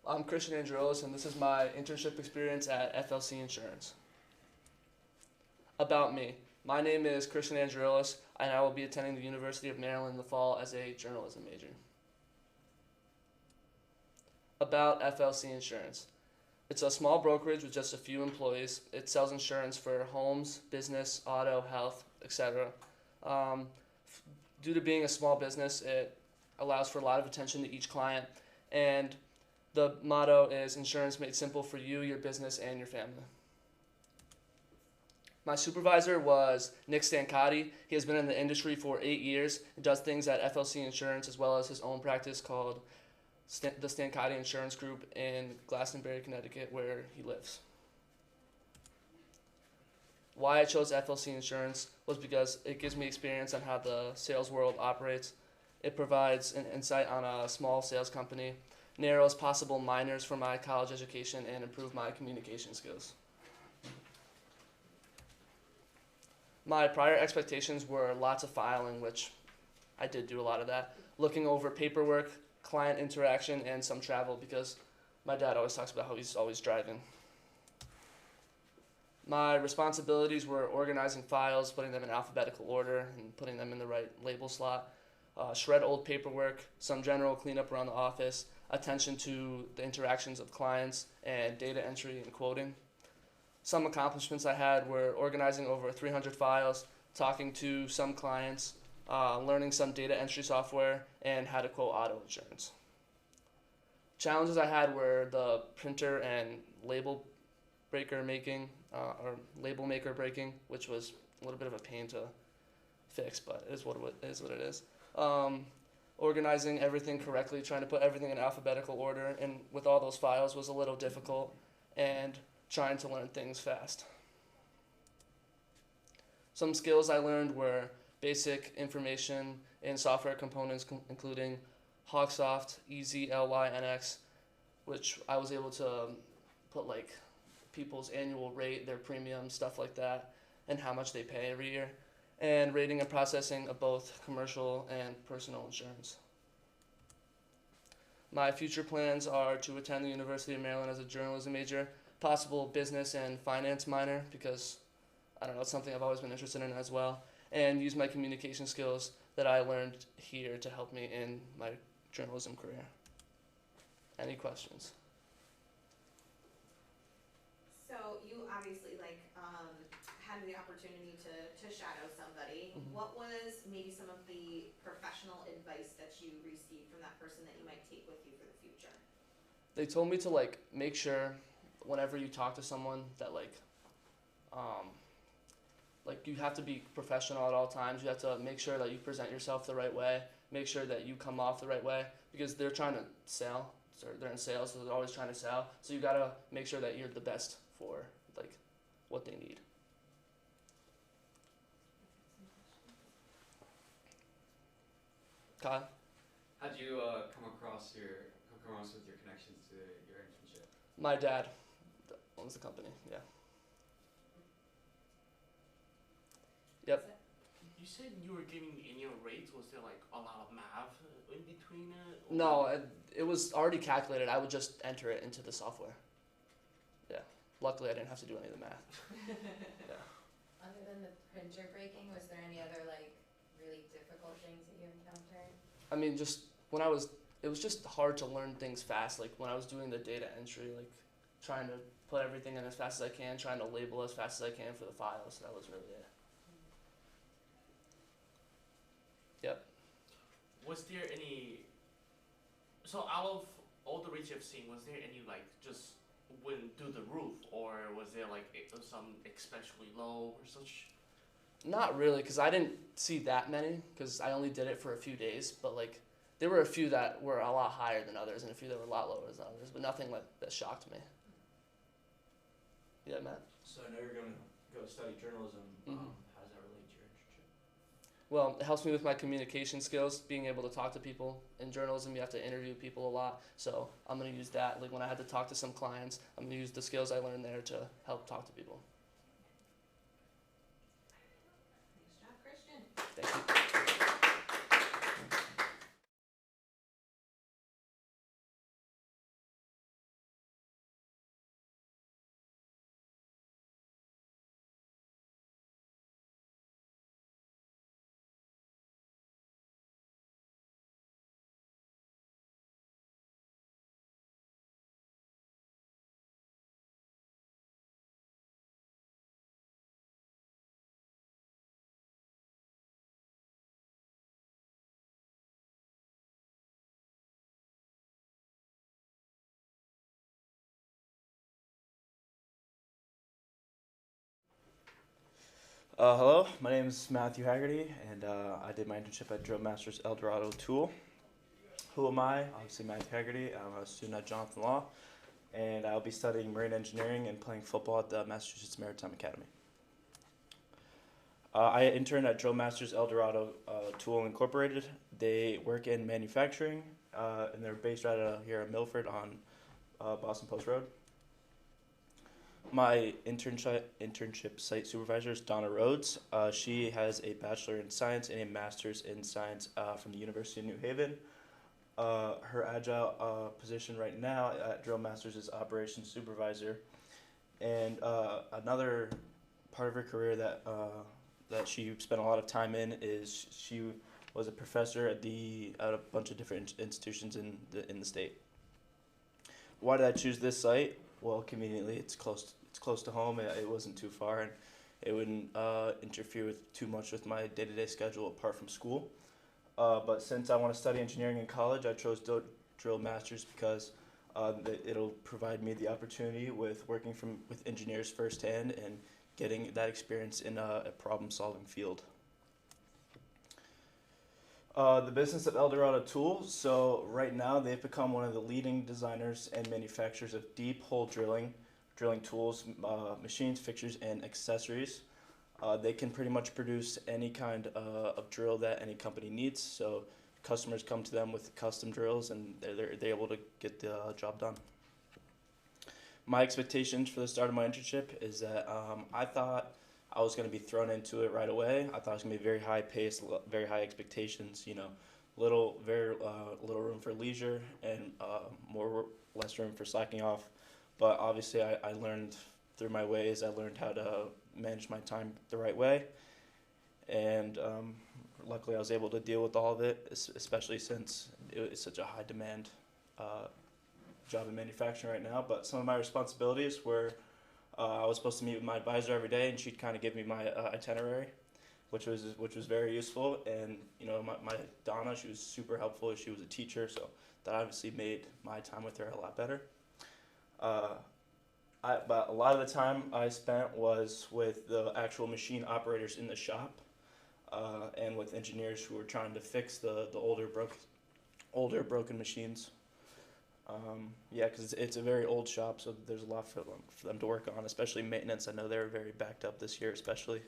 I'm Christian Andrews, and this is my internship experience at FLC Insurance. About me. My name is Christian Andrews, and I will be attending the University of Maryland in the fall as a journalism major. About FLC Insurance. It's a small brokerage with just a few employees. It sells insurance for homes, business, auto, health, etc. Due to being a small business, it allows for a lot of attention to each client, and the motto is insurance made simple for you, your business, and your family. My supervisor was Nick Stancati. He has been in the industry for 8 years and does things at FLC Insurance as well as his own practice called the Stancati Insurance Group in Glastonbury, Connecticut, where he lives. Why I chose FLC Insurance was because it gives me experience on how the sales world operates. It provides an insight on a small sales company, narrows possible minors for my college education, and improve my communication skills. My prior expectations were lots of filing, which I did do a lot of that, looking over paperwork, client interaction, and some travel because my dad always talks about how he's always driving. My responsibilities were organizing files, putting them in alphabetical order, and putting them in the right label slot, shred old paperwork, some general cleanup around the office, attention to the interactions of clients, and data entry and quoting. Some accomplishments I had were organizing over 300 files, talking to some clients, learning some data entry software, and how to quote auto insurance. Challenges I had were the printer and label breaker making, or label maker breaking, which was a little bit of a pain to fix, but it is what it is. Organizing everything correctly, trying to put everything in alphabetical order, and with all those files was a little difficult, and trying to learn things fast. Some skills I learned were basic information in software components, including Hawksoft, EZLYNX, which I was able to put like people's annual rate, their premium, stuff like that, and how much they pay every year, and rating and processing of both commercial and personal insurance. My future plans are to attend the University of Maryland as a journalism major, possible business and finance minor, because I don't know, it's something I've always been interested in as well, and use my communication skills that I learned here to help me in my journalism career. Any questions? So you obviously had the opportunity to shadow somebody. Mm-hmm. What was maybe some of the professional advice that you received from that person that you might take with you for the future? They told me to make sure whenever you talk to someone that you have to be professional at all times. You have to make sure that you present yourself the right way, make sure that you come off the right way, because they're trying to sell, so they're in sales, so they're always trying to sell. So you gotta make sure that you're the best for what they need. Kyle? How did you come across with your connections to your internship? My dad owns the company, yeah. Yep. You said you were giving annual rates. Was there a lot of math in between it? Or? No, it was already calculated. I would just enter it into the software. Yeah. Luckily, I didn't have to do any of the math. Yeah. Other than the printer breaking, was there any other really difficult things that you encountered? I mean, it was just hard to learn things fast. Like when I was doing the data entry, trying to put everything in as fast as I can, trying to label as fast as I can for the files. That was really it. Yep. Was there any? So out of all the rates you've seen, was there any just wouldn't do the roof, or was there some especially low or such? Not really, because I didn't see that many, because I only did it for a few days. But there were a few that were a lot higher than others, and a few that were a lot lower than others. But nothing that shocked me. Yeah, Matt. So I know you're going to go study journalism. Mm-hmm. How does that relate to your internship? Well, it helps me with my communication skills, being able to talk to people. In journalism, you have to interview people a lot, so I'm going to use that. When I had to talk to some clients, I'm going to use the skills I learned there to help talk to people. Nice job, Christian. Thank you. Hello, my name is Matthew Haggerty, and I did my internship at Drill Masters Eldorado Tool. Who am I? Obviously, Matthew Haggerty. I'm a student at Jonathan Law, and I'll be studying marine engineering and playing football at the Massachusetts Maritime Academy. I interned at Drill Masters Eldorado Tool Incorporated. They work in manufacturing, and they're based right here in Milford on Boston Post Road. My internship site supervisor is Donna Rhodes. She has a bachelor in science and a master's in science from the University of New Haven. Her agile position right now at Drill Masters is operations supervisor. And another part of her career that she spent a lot of time in is she was a professor at a bunch of different institutions in the state. Why did I choose this site? Well, conveniently, it's close to home. It wasn't too far, and it wouldn't interfere with too much with my day-to-day schedule apart from school. But since I want to study engineering in college, I chose Drill Masters because it'll provide me the opportunity with working with engineers firsthand and getting that experience in a problem-solving field. The business of Eldorado Tool. So right now they've become one of the leading designers and manufacturers of deep hole drilling tools, machines, fixtures, and accessories. They can pretty much produce any kind of drill that any company needs. So customers come to them with custom drills, and they're able to get the job done. My expectations for the start of my internship is that I thought I was going to be thrown into it right away. I thought it was going to be very high paced, very high expectations. Very little room for leisure and less room for slacking off. But obviously, I learned through my ways. I learned how to manage my time the right way, and luckily, I was able to deal with all of it, especially since it's such a high demand job in manufacturing right now. But some of my responsibilities were I was supposed to meet with my advisor every day, and she'd kind of give me my itinerary, which was very useful. And my Donna, she was super helpful. She was a teacher, so that obviously made my time with her a lot better. But a lot of the time I spent was with the actual machine operators in the shop, and with engineers who were trying to fix the older broken machines. Because it's a very old shop, so there's a lot for them to work on, especially maintenance. I know they were very backed up this year, especially.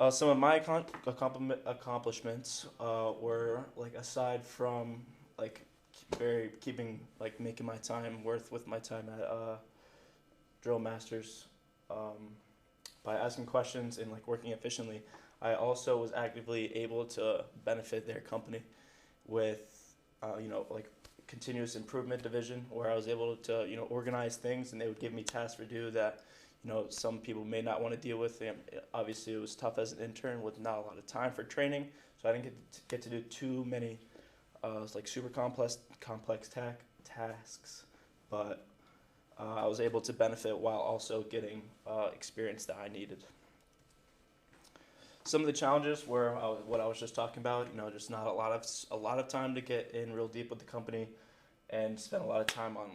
Some of my accomplishments were aside from making my time worth with my time at Drill Masters, by asking questions and working efficiently. I also was actively able to benefit their company with continuous improvement division, where I was able to organize things, and they would give me tasks to do that some people may not want to deal with. And obviously, it was tough as an intern with not a lot of time for training, so I didn't get to do too many super complex tasks, but I was able to benefit while also getting experience that I needed. Some of the challenges were what I was just talking about. Just not a lot of time to get in real deep with the company, and spend a lot of time on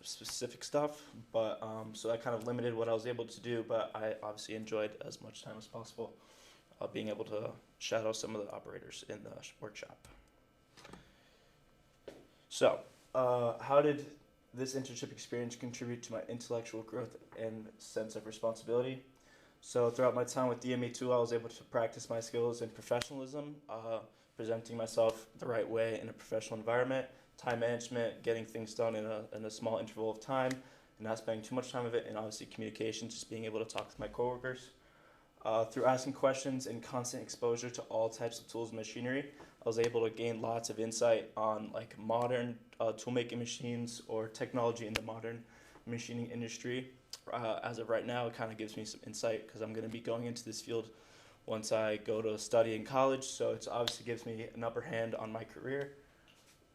specific stuff. But so that kind of limited what I was able to do. But I obviously enjoyed as much time as possible, being able to shadow some of the operators in the workshop. So, how did this internship experience contribute to my intellectual growth and sense of responsibility? So throughout my time with DME2, I was able to practice my skills in professionalism, presenting myself the right way in a professional environment, time management, getting things done in a small interval of time, and not spending too much time of it, and obviously communication, just being able to talk to my coworkers. Through asking questions and constant exposure to all types of tools and machinery, I was able to gain lots of insight on modern tool-making machines or technology in the modern machining industry. As of right now, it kind of gives me some insight because I'm going to be going into this field once I go to study in college, so it obviously gives me an upper hand on my career.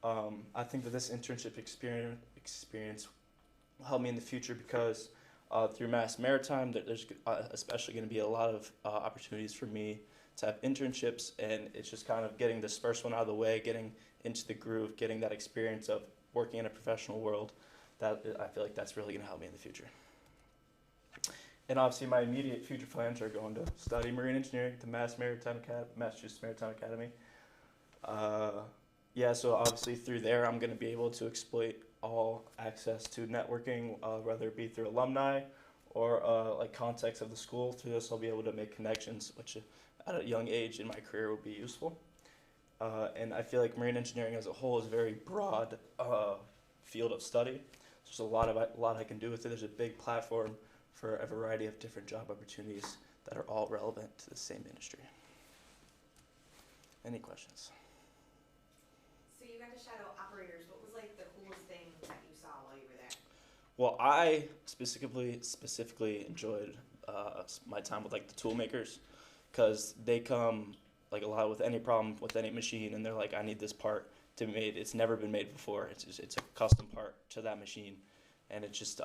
I think that this internship experience will help me in the future because through Mass Maritime, there's especially going to be a lot of opportunities for me to have internships, and it's just kind of getting this first one out of the way, getting into the groove, getting that experience of working in a professional world. That I feel like that's really going to help me in the future. And obviously, my immediate future plans are going to study marine engineering at the Massachusetts Maritime Academy. Yeah, so obviously through there, I'm going to be able to exploit all access to networking, whether it be through alumni or like contacts of the school. Through this, I'll be able to make connections, which at a young age in my career would be useful. And I feel like marine engineering as a whole is a very broad field of study. There's a lot I can do with it. There's a big platform for a variety of different job opportunities that are all relevant to the same industry. Any questions? So you got to shadow operators. What was like the coolest thing that you saw while you were there? Well, I specifically enjoyed my time with like the tool makers, because they come like a lot with any problem with any machine, and they're like, I need this part to be made. It's never been made before. It's a custom part to that machine, and it just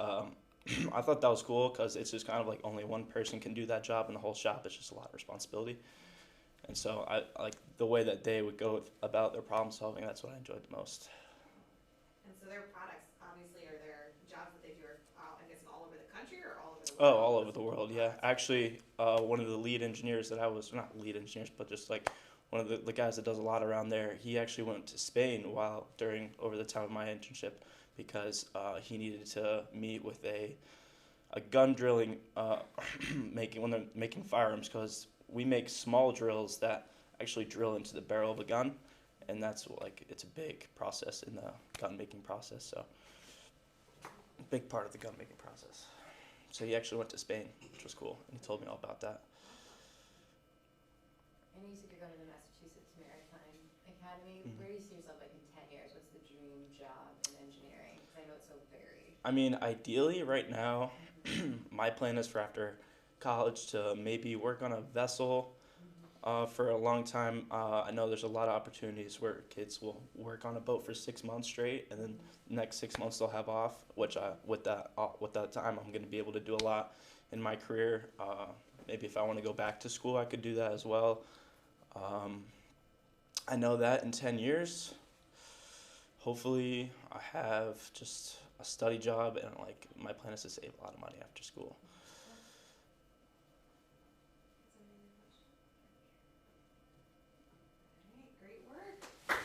I thought that was cool because it's just kind of like only one person can do that job in the whole shop. It's just a lot of responsibility, and so I like the way that they would go about their problem solving. That's what I enjoyed the most. And so their products, obviously, are their jobs that they do are, I guess, all over the country or all over the Oh, world? all over the world, yeah. Actually, one of the lead engineers that I was, not lead engineers, but just like one of the guys that does a lot around there, he actually went to Spain over the time of my internship, because he needed to meet with a gun drilling, when they're making firearms, because we make small drills that actually drill into the barrel of a gun, and that's like, it's a big process in the gun making process, so a big part of the gun making process. So he actually went to Spain, which was cool, and he told me all about that. I know you said you're going to the Massachusetts Maritime Academy. Mhm. Where do you see yourself like in 10 years? What's the dream job in engineering? Because I know it's so varied. I mean, ideally, right now, my plan is for after college to maybe work on a vessel for a long time. I know there's a lot of opportunities where kids will work on a boat for 6 months straight, and then the next 6 months they'll have off. Which with that time, I'm going to be able to do a lot in my career. Maybe if I want to go back to school, I could do that as well. I know that in 10 years, hopefully, I have just a study job, and like my plan is to save a lot of money after school. Alright, great work.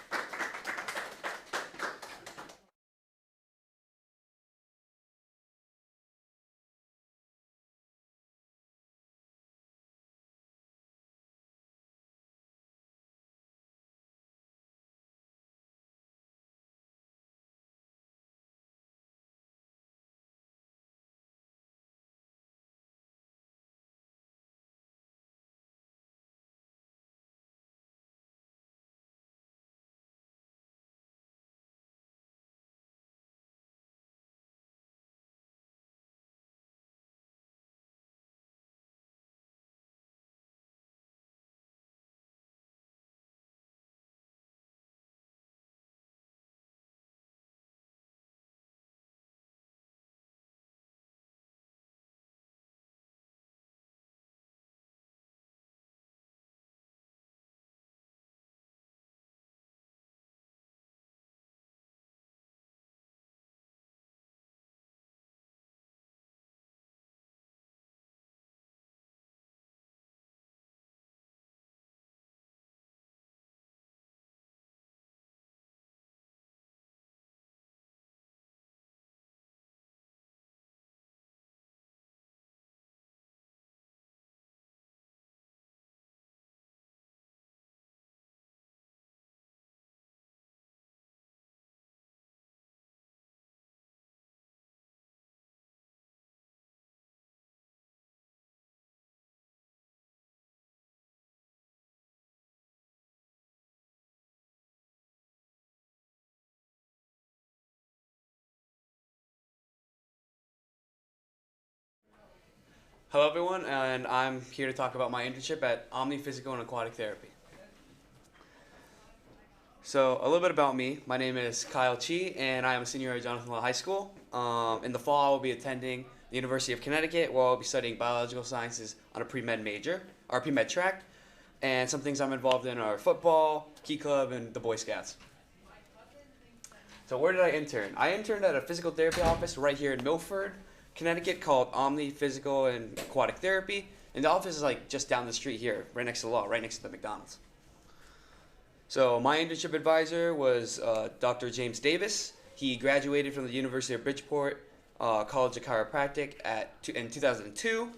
Hello, everyone, and I'm here to talk about my internship at Omni Physical and Aquatic Therapy. So, a little bit about me. My name is Kyle Chi, and I am a senior at Jonathan Law High School. In the fall, I will be attending the University of Connecticut, where I'll be studying biological sciences on a pre-med major, or pre-med track. And some things I'm involved in are football, Key Club, and the Boy Scouts. So, where did I intern? I interned at a physical therapy office right here in Milford, Connecticut called Omni Physical and Aquatic Therapy, and the office is like just down the street here, right next to the law, right next to the McDonald's. So my internship advisor was Dr. James Davis. He graduated from the University of Bridgeport College of Chiropractic in 2002.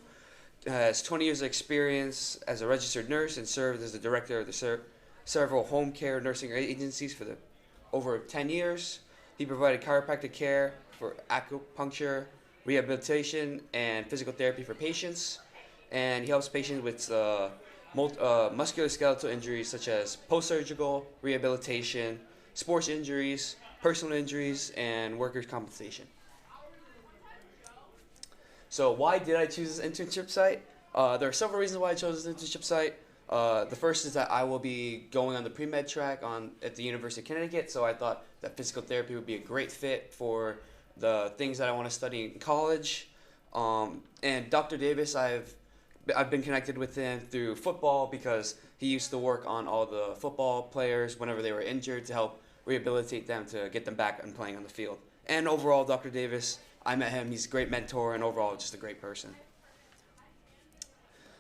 Has 20 years of experience as a registered nurse and served as the director of the several home care nursing agencies for over 10 years. He provided chiropractic care for acupuncture, rehabilitation, and physical therapy for patients. And he helps patients with musculoskeletal injuries such as post-surgical rehabilitation, sports injuries, personal injuries, and workers' compensation. So why did I choose this internship site? There are several reasons why I chose this internship site. The first is that I will be going on the pre-med track at the University of Connecticut, so I thought that physical therapy would be a great fit for the things that I want to study in college. And Dr. Davis, I've been connected with him through football because he used to work on all the football players whenever they were injured to help rehabilitate them to get them back and playing on the field. And overall, Dr. Davis, I met him. He's a great mentor and overall just a great person.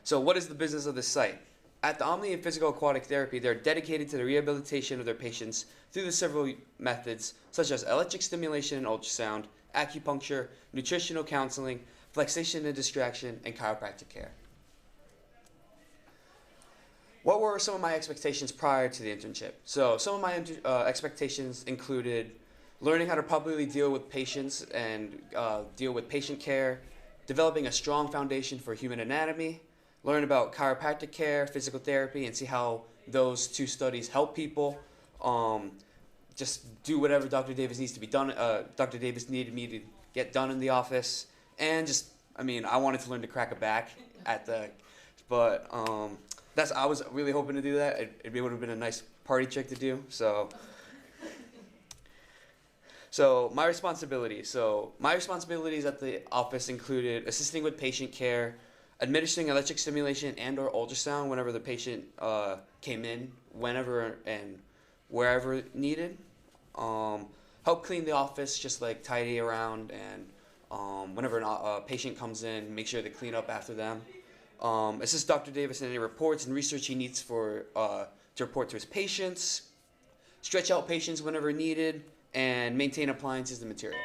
So what is the business of this site? At the Omni and Physical Aquatic Therapy, they're dedicated to the rehabilitation of their patients through the several methods such as electric stimulation and ultrasound, acupuncture, nutritional counseling, flexation and distraction, and chiropractic care. What were some of my expectations prior to the internship? So some of my expectations included learning how to properly deal with patients and deal with patient care, developing a strong foundation for human anatomy, learn about chiropractic care, physical therapy, and see how those two studies help people. Just do whatever Dr. Davis needs to be done. Dr. Davis needed me to get done in the office, and I wanted to learn to crack a back but I was really hoping to do that. It would have been a nice party trick to do. So my responsibilities at the office included assisting with patient care, administering electric stimulation and or ultrasound whenever the patient came in, whenever and wherever needed. Help clean the office, just like tidy around, and whenever a patient comes in, make sure to clean up after them. Assist Dr. Davis in any reports and research he needs to report to his patients. Stretch out patients whenever needed, and maintain appliances and materials.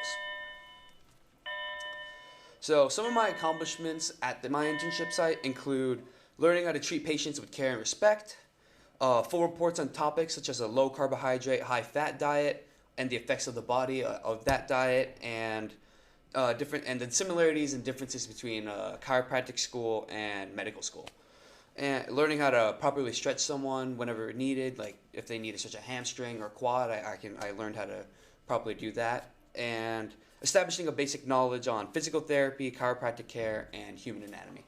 So some of my accomplishments at my internship site include learning how to treat patients with care and respect, full reports on topics such as a low carbohydrate, high fat diet, and the effects of the body of that diet, and the similarities and differences between chiropractic school and medical school. And learning how to properly stretch someone whenever needed, like if they need to stretch a hamstring or quad, I learned how to properly do that. And establishing a basic knowledge on physical therapy, chiropractic care, and human anatomy.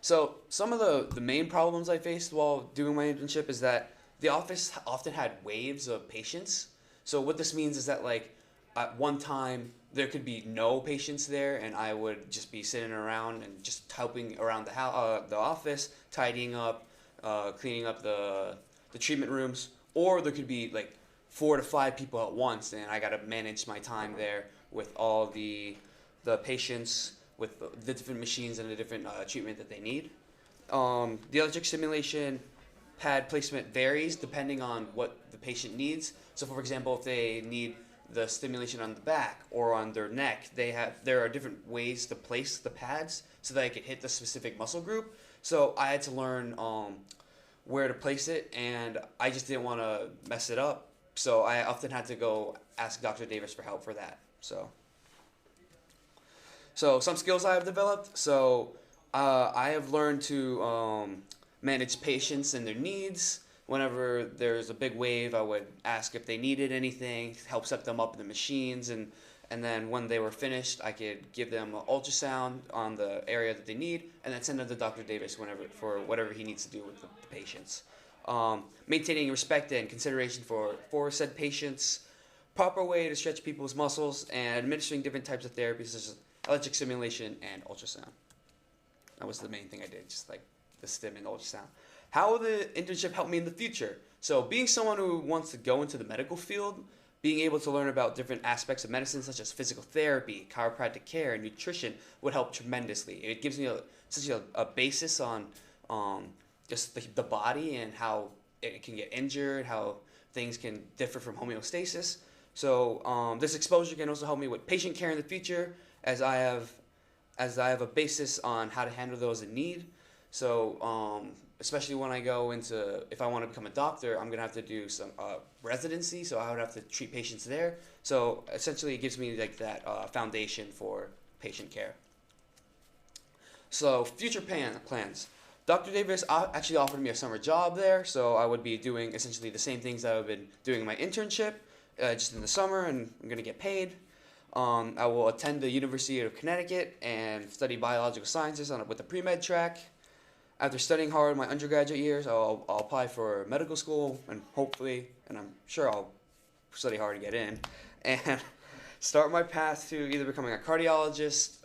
So some of the main problems I faced while doing my internship is that the office often had waves of patients. So what this means is that at one time there could be no patients there, and I would just be sitting around and just helping around the office, tidying up, cleaning up the treatment rooms, or there could be 4 to 5 people at once, and I got to manage my time there with all the patients, with the different machines and the different treatment that they need. The electric stimulation pad placement varies depending on what the patient needs. So for example, if they need the stimulation on the back or on their neck, there are different ways to place the pads so that I could hit the specific muscle group. So I had to learn where to place it, and I just didn't want to mess it up. So I often had to go ask Dr. Davis for help for that. So some skills I have developed. So I have learned to manage patients and their needs. Whenever there's a big wave, I would ask if they needed anything, help set them up in the machines, and then when they were finished, I could give them an ultrasound on the area that they need, and then send them to Dr. Davis for whatever he needs to do with the patients. Maintaining respect and consideration for said patients, proper way to stretch people's muscles, and administering different types of therapies such as electric stimulation and ultrasound. That was the main thing I did, just the stim and ultrasound. How will the internship help me in the future? So being someone who wants to go into the medical field, being able to learn about different aspects of medicine, such as physical therapy, chiropractic care, and nutrition, would help tremendously. It gives me essentially a basis on just the body and how it can get injured, how things can differ from homeostasis. So this exposure can also help me with patient care in the future, as I have a basis on how to handle those in need. So especially when I go into, if I want to become a doctor, I'm gonna have to do some residency, so I would have to treat patients there. So essentially, it gives me like that foundation for patient care. So future plans. Dr. Davis actually offered me a summer job there, so I would be doing essentially the same things that I've been doing in my internship, just in the summer, and I'm gonna get paid. I will attend the University of Connecticut and study biological sciences with the pre-med track. After studying hard my undergraduate years, I'll apply for medical school, and hopefully, and I'm sure I'll study hard to get in, and start my path to either becoming a cardiologist,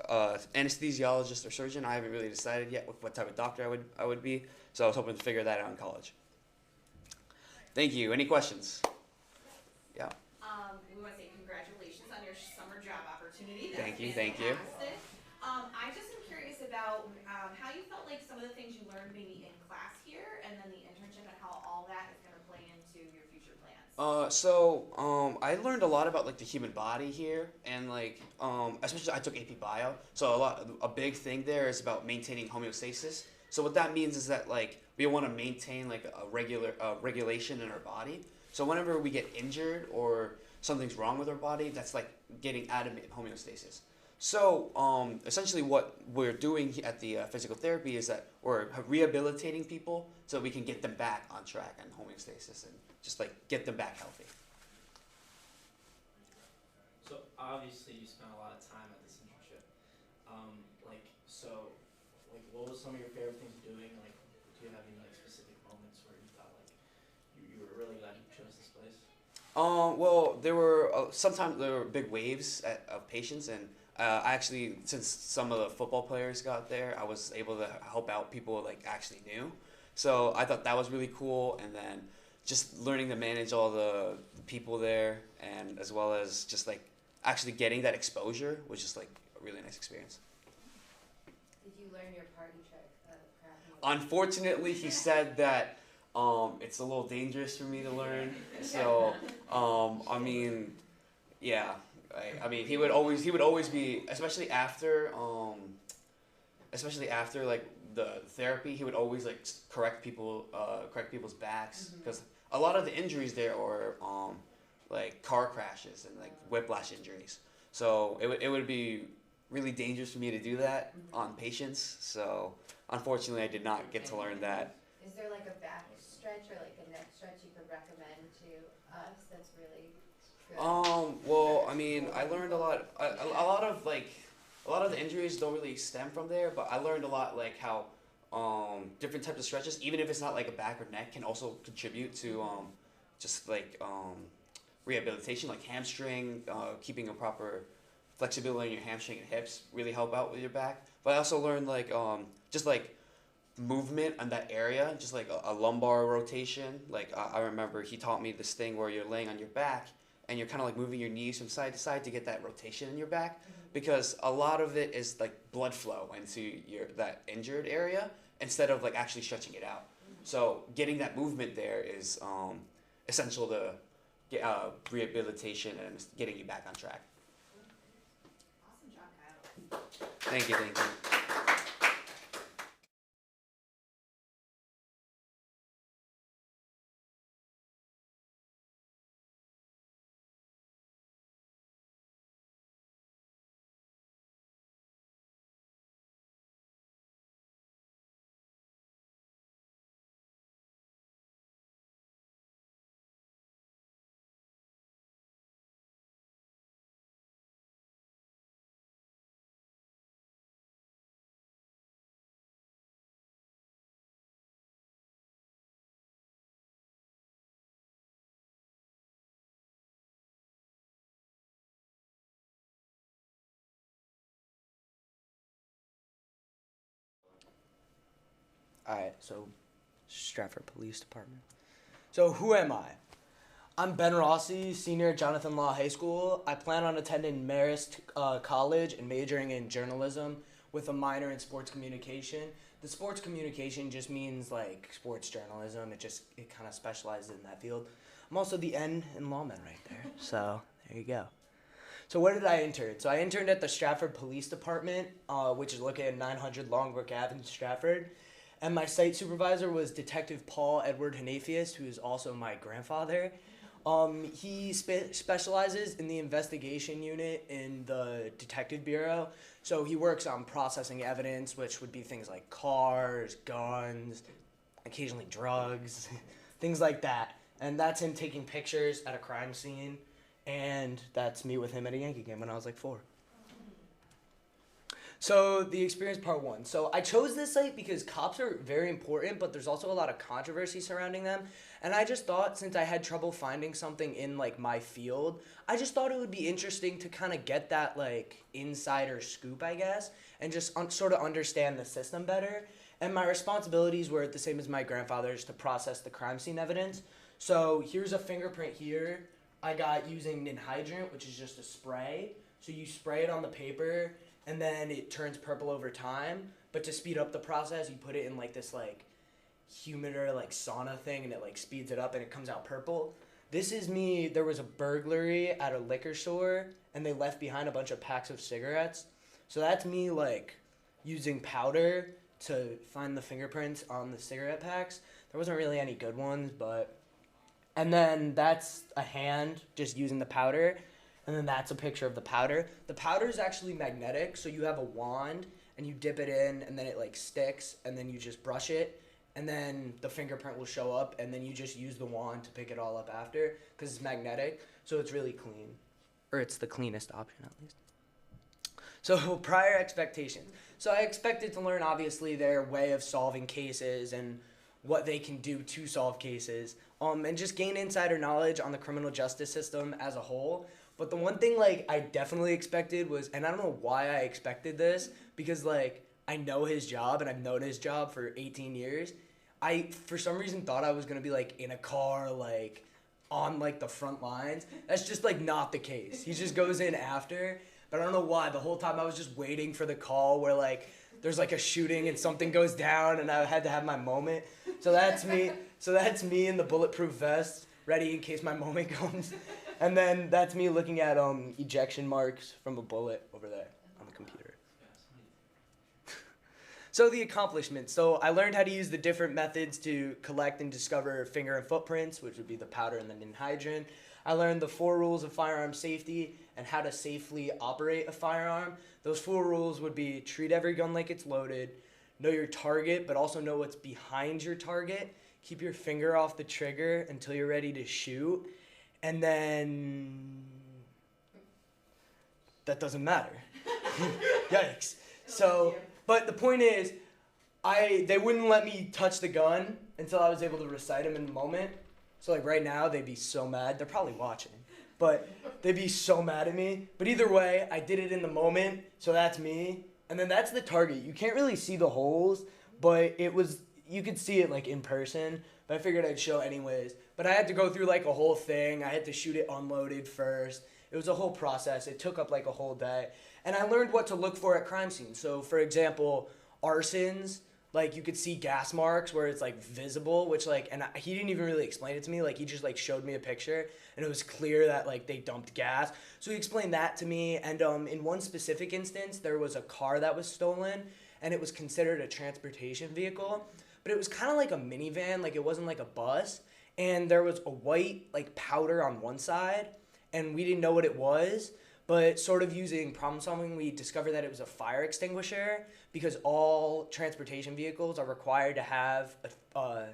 anesthesiologist, or surgeon. I haven't really decided yet what type of doctor I would be, so I was hoping to figure that out in college. Thank you. Any questions? Yeah. We want to say congratulations on your summer job opportunity. That's Thank you. fantastic. I just am curious about how you felt like some of the things you learned maybe in class here, and then the internship, and how all that is going to play into your future plans. I learned a lot about like the human body here, and like especially I took AP Bio, so a big thing there is about maintaining homeostasis. So what that means is that like we want to maintain like a regulation in our body. So whenever we get injured or something's wrong with our body, that's like getting out of homeostasis. So essentially what we're doing at the physical therapy is that we're rehabilitating people so we can get them back on track and homeostasis and just like get them back healthy. So obviously you spent a lot of time at this internship. What was some of your favorite things doing? Like, do you have any like specific moments where you thought like you were really glad you chose this place? Well, there were sometimes there were big waves of patients, and I actually, since some of the football players got there, I was able to help out people like actually knew. So I thought that was really cool, and then just learning to manage all the people there, and as well as just like actually getting that exposure was just like a really nice experience. Did you learn your party trick of cracking? Unfortunately, he said that it's a little dangerous for me to learn. So I mean, yeah. I mean, he would always be, especially after like the therapy, he would always like correct people's backs, because a lot of the injuries there are like car crashes and like whiplash injuries. So it would be really dangerous for me to do that on patients. So unfortunately, I did not get to learn that. Is there like a back stretch or like a neck stretch you could recommend to us that's really good? Well, I mean, I learned a lot. A lot of the injuries don't really stem from there, but I learned a lot like how different types of stretches, even if it's not like a back or neck, can also contribute to just like rehabilitation, like hamstring, keeping a proper flexibility in your hamstring and hips really help out with your back. But I also learned like just like movement on that area, just like a lumbar rotation. Like I remember he taught me this thing where you're laying on your back and you're kind of like moving your knees from side to side to get that rotation in your back, because a lot of it is like blood flow into that injured area instead of like actually stretching it out. So getting that movement there is essential to rehabilitation and getting you back on track. Awesome job, Kyle. Thank you. Alright, so Stratford Police Department. So who am I? I'm Ben Rossi, senior at Jonathan Law High School. I plan on attending Marist College and majoring in journalism with a minor in sports communication. The sports communication just means like sports journalism. It kind of specializes in that field. I'm also the N in lawman right there. So there you go. So where did I intern? So I interned at the Stratford Police Department, which is located at 900 Longbrook Ave in Stratford. And my site supervisor was Detective Paul Edward Hanafius, who is also my grandfather. He specializes in the investigation unit in the Detective Bureau. So he works on processing evidence, which would be things like cars, guns, occasionally drugs, things like that. And that's him taking pictures at a crime scene. And that's me with him at a Yankee game when I was like 4. So the experience part 1. So I chose this site because cops are very important, but there's also a lot of controversy surrounding them. And I just thought, since I had trouble finding something in like my field, I just thought it would be interesting to kind of get that like insider scoop, I guess, and just sort of understand the system better. And my responsibilities were the same as my grandfather's, to process the crime scene evidence. So here's a fingerprint here I got using ninhydrant, which is just a spray. So you spray it on the paper, and then it turns purple over time. But to speed up the process, you put it in like this like humider, like sauna thing, and it like speeds it up and it comes out purple. This is me. There was a burglary at a liquor store, and they left behind a bunch of packs of cigarettes. So that's me like using powder to find the fingerprints on the cigarette packs. There wasn't really any good ones, but... And then that's a hand just using the powder. And then that's a picture of the powder. The powder is actually magnetic, so you have a wand and you dip it in, and then it like sticks, and then you just brush it, and then the fingerprint will show up, and then you just use the wand to pick it all up after, because it's magnetic, so it's really clean. Or it's the cleanest option, at least. So prior expectations. So I expected to learn, obviously, their way of solving cases and what they can do to solve cases, and just gain insider knowledge on the criminal justice system as a whole. But the one thing, like, I definitely expected was, and I don't know why I expected this, because, like, I know his job, and I've known his job for 18 years. I, for some reason, thought I was going to be, like, in a car, like, on, like, the front lines. That's just, like, not the case. He just goes in after, but I don't know why. The whole time I was just waiting for the call where, like, there's, like, a shooting and something goes down, and I had to have my moment. So that's me. So that's me in the bulletproof vest, ready in case my moment comes. And then that's me looking at ejection marks from a bullet over there on the computer. So the accomplishments. So I learned how to use the different methods to collect and discover finger and footprints, which would be the powder and the ninhydrant. I learned the 4 rules of firearm safety and how to safely operate a firearm. Those 4 rules would be: treat every gun like it's loaded, know your target, but also know what's behind your target, keep your finger off the trigger until you're ready to shoot, and then that doesn't matter. Yikes. So, but the point is, they wouldn't let me touch the gun until I was able to recite them in the moment. So like right now, they'd be so mad. They're probably watching, but they'd be so mad at me. But either way, I did it in the moment, so that's me. And then that's the target. You can't really see the holes, but you could see it like in person, but I figured I'd show anyways. But I had to go through like a whole thing. I had to shoot it unloaded first. It was a whole process. It took up like a whole day. And I learned what to look for at crime scenes. So for example, arsons, like you could see gas marks where it's like visible, which like, and he didn't even really explain it to me. Like he just like showed me a picture and it was clear that like they dumped gas. So he explained that to me. And in one specific instance, there was a car that was stolen and it was considered a transportation vehicle, but it was kind of like a minivan. Like it wasn't like a bus. And there was a white like powder on one side and we didn't know what it was. But sort of using problem solving, we discovered that it was a fire extinguisher because all transportation vehicles are required to have a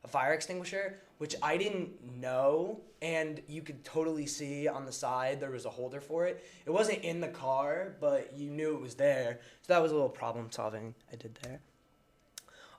fire extinguisher, which I didn't know. And you could totally see on the side there was a holder for it. It wasn't in the car, but you knew it was there. So that was a little problem solving I did there.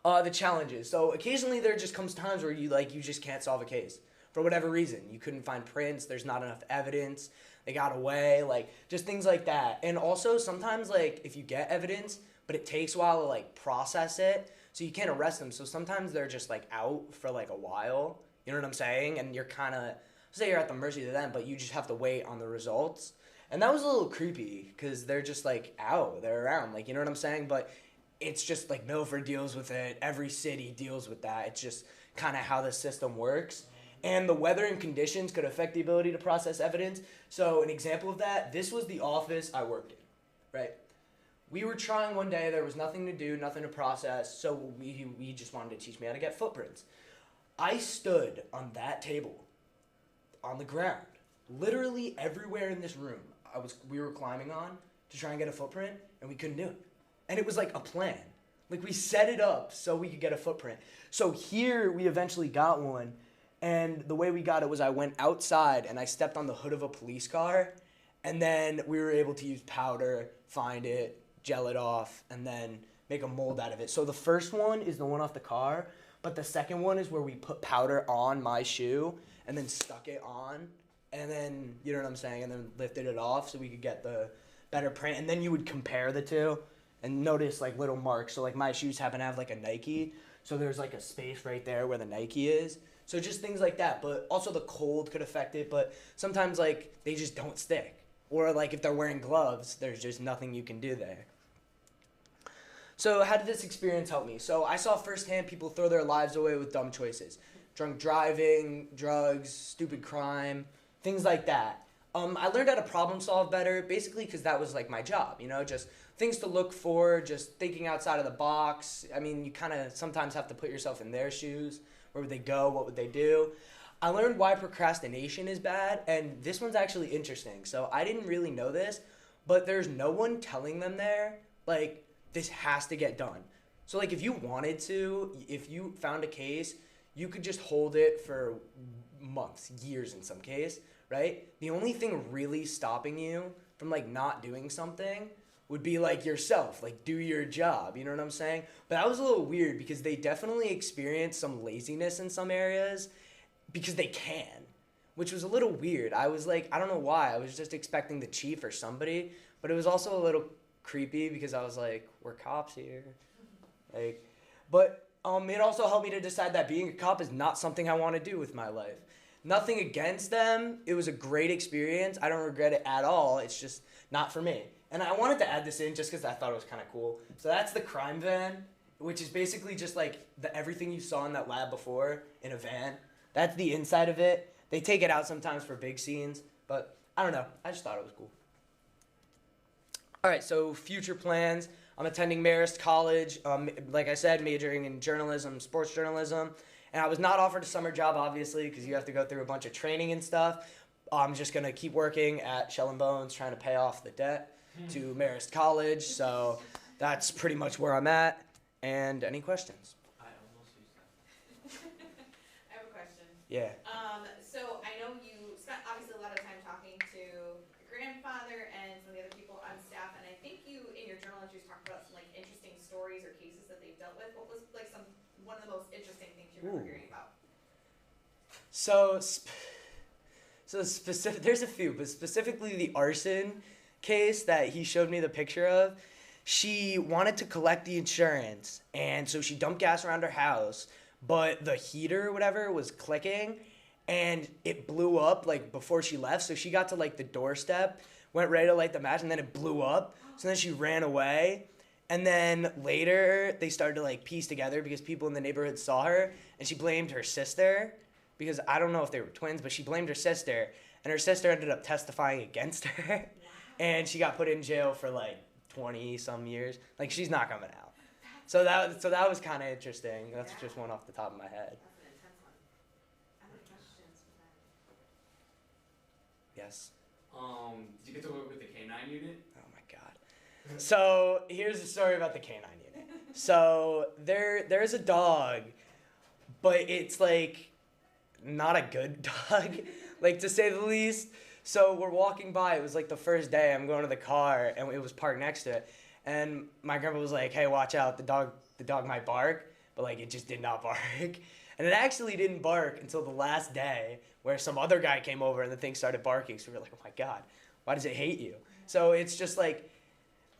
The challenges. So occasionally there just comes times where you just can't solve a case for whatever reason. You couldn't find prints. There's not enough evidence. They got away, like, just things like that. And also, sometimes, like, if you get evidence, but it takes a while to, like, process it, so you can't arrest them. So sometimes they're just, like, out for, like, a while. You know what I'm saying? And you're kind of say you're at the mercy of them, but you just have to wait on the results. And that was a little creepy because they're just like out, they're around, like, you know what I'm saying? But it's just like Milford deals with it. Every city deals with that. It's just kind of how the system works. And the weather and conditions could affect the ability to process evidence. So an example of that, this was the office I worked in, right? We were trying one day, there was nothing to do, nothing to process, so we just wanted to teach me how to get footprints. I stood on that table, on the ground, literally everywhere in this room we were climbing on to try and get a footprint, and we couldn't do it. And it was like a plan. Like, we set it up so we could get a footprint. So here we eventually got one, and the way we got it was I went outside and I stepped on the hood of a police car, and then we were able to use powder, find it, gel it off, and then make a mold out of it. So the first one is the one off the car, but the second one is where we put powder on my shoe and then stuck it on, and then, you know what I'm saying, and then lifted it off so we could get the better print. And then you would compare the two and notice like little marks. So like my shoes happen to have like a Nike, so there's like a space right there where the Nike is. So just things like that. But also the cold could affect it, but sometimes like they just don't stick. Or like if they're wearing gloves, there's just nothing you can do there. So how did this experience help me? So I saw firsthand people throw their lives away with dumb choices. Drunk driving, drugs, stupid crime, things like that. I learned how to problem solve better, basically because that was like my job, you know, just things to look for, just thinking outside of the box. I mean, you kind of sometimes have to put yourself in their shoes. Where would they go? What would they do? I learned why procrastination is bad, and this one's actually interesting. So I didn't really know this, but there's no one telling them there, like, this has to get done. So, like, if you wanted to, if you found a case, you could just hold it for months, years in some case, right? The only thing really stopping you from, like, not doing something would be, like, yourself. Like, do your job, you know what I'm saying? But that was a little weird because they definitely experienced some laziness in some areas because they can, which was a little weird. I was like, I don't know why. I was just expecting the chief or somebody, but it was also a little creepy because I was like, we're cops here. Like, but it also helped me to decide that being a cop is not something I want to do with my life. Nothing against them. It was a great experience. I don't regret it at all. It's just not for me. And I wanted to add this in just because I thought it was kind of cool. So that's the crime van, which is basically just like everything you saw in that lab before in a van. That's the inside of it. They take it out sometimes for big scenes, but I don't know. I just thought it was cool. All right, so future plans. I'm attending Marist College, like I said, majoring in journalism, sports journalism. And I was not offered a summer job, obviously, because you have to go through a bunch of training and stuff. I'm just going to keep working at Shell and Bones, trying to pay off the debt to Marist College. So that's pretty much where I'm at. And any questions? I almost used that. I have a question. Yeah. So I know you spent obviously a lot of time talking to your grandfather and some of the other people on staff, and I think you, in your journal entries, talked about some like interesting stories or cases that they've dealt with. What was like one of the most interesting things you remember hearing about? So specific. There's a few, but specifically the arson case that he showed me the picture of. She wanted to collect the insurance, and so she dumped gas around her house, but the heater or whatever was clicking, and it blew up like before she left. So she got to like the doorstep, went ready to light the match, and then it blew up. So then she ran away. And then later they started to like piece together because people in the neighborhood saw her, and she blamed her sister because I don't know if they were twins, but she blamed her sister, and her sister ended up testifying against her, and she got put in jail for like 20 some years. Like, she's not coming out. So that was kind of interesting. That's just one off the top of my head. That's an intense one. Other questions for that? Yes. Did you get to work with the K9 unit? Oh my God. So here's the story about the canine unit. So there's a dog, but it's like not a good dog, like to say the least. So we're walking by. It was like the first day. I'm going to the car, and it was parked next to it. And my grandpa was like, "Hey, watch out! The dog might bark," but like it just did not bark. And it actually didn't bark until the last day, where some other guy came over and the thing started barking. So we were like, "Oh my God, why does it hate you?" So it's just like,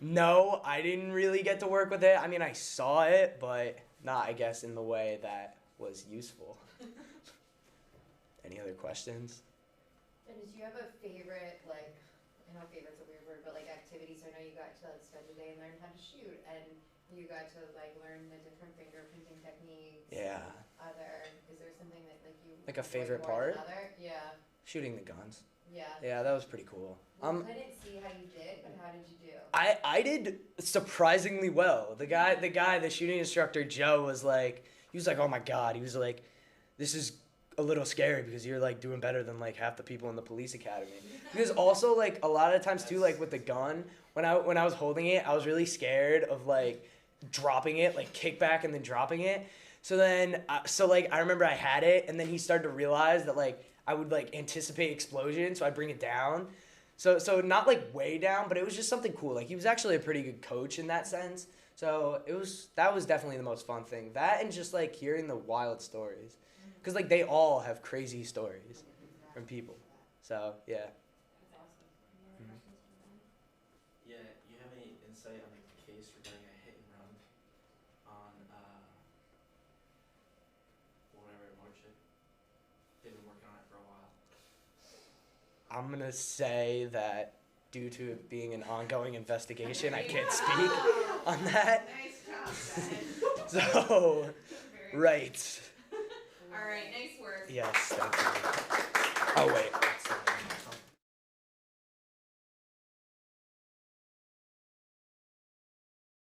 no, I didn't really get to work with it. I mean, I saw it, but not, I guess, in the way that was useful. Any other questions? And did you have a favorite, like, I know favorite's a weird word, but like activities? I know you got to like spend a day and learn how to shoot, and you got to like learn the different fingerprinting techniques. Yeah. Is there something that like you Like a enjoyed favorite more than part? Other? Yeah. Shooting the guns. Yeah. Yeah, that was pretty cool. We couldn't see how you did, but how did you do? I did surprisingly well. The shooting instructor Joe was like, he was like, oh my god, he was like, this is a little scary because you're like doing better than like half the people in the police academy. Because also like a lot of times too, like with the gun, when I was holding it, I was really scared of like dropping it, like kick back and then dropping it. So then I remember I had it, and then he started to realize that like I would like anticipate explosion, so I'd bring it down. So not like way down, but it was just something cool. Like he was actually a pretty good coach in that sense. So that was definitely the most fun thing. That and just like hearing the wild stories, because like they all have crazy stories from people. So yeah. That's awesome. Any other questions for them? Yeah, you have any insight on like the case regarding a hit and run on whatever motorship? They've been working on it for a while. I'm gonna say that due to it being an ongoing investigation, I can't speak on that. Nice job, Ben. So, Very right. All right, nice work. Yes, thank you. Oh wait,